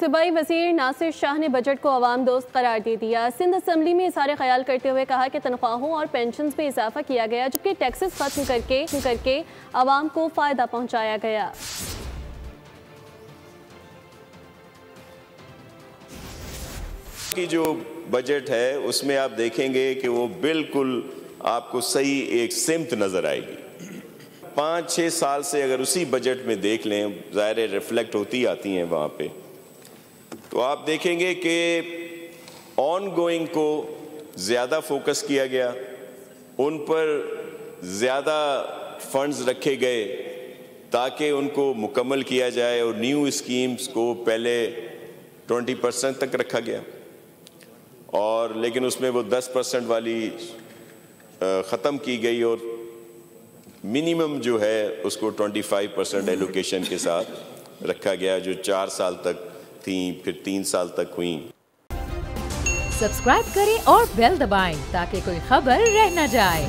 صوبائی وزیر ناصر شاہ نے بجٹ کو عوام دوست قرار دے دیا۔ سندھ اسمبلی میں اظہار خیال کرتے ہوئے کہا کہ تنخواہوں اور پینشنز میں اضافہ کیا گیا، جبکہ ٹیکسز ختم کر کے عوام کو فائدہ پہنچایا گیا۔ کی جو بجٹ ہے اس میں آپ دیکھیں گے کہ وہ بالکل آپ کو صحیح ایک سمت نظر آئے گی۔ 5-6 سال سے اگر اسی بجٹ میں دیکھ لیں، ظاہر ریفلیکٹ ہوتی آتی ہیں وہاں پہ، تو آپ دیکھیں گے کہ آن گوئنگ کو زیادہ فوکس کیا گیا، ان پر زیادہ فنڈز رکھے گئے تاکہ ان کو مکمل کیا جائے، اور نیو اسکیمز کو پہلے 20% تک رکھا گیا، اور لیکن اس میں وہ 10% والی ختم کی گئی، اور منیمم جو ہے اس کو 25% ایلوکیشن کے ساتھ رکھا گیا، جو 4 سال تک تھیں، پھر 3 سال تک ہوئیں۔ سبسکرائب کریں اور بیل دبائیں تاکہ کوئی خبر رہ نہ جائے۔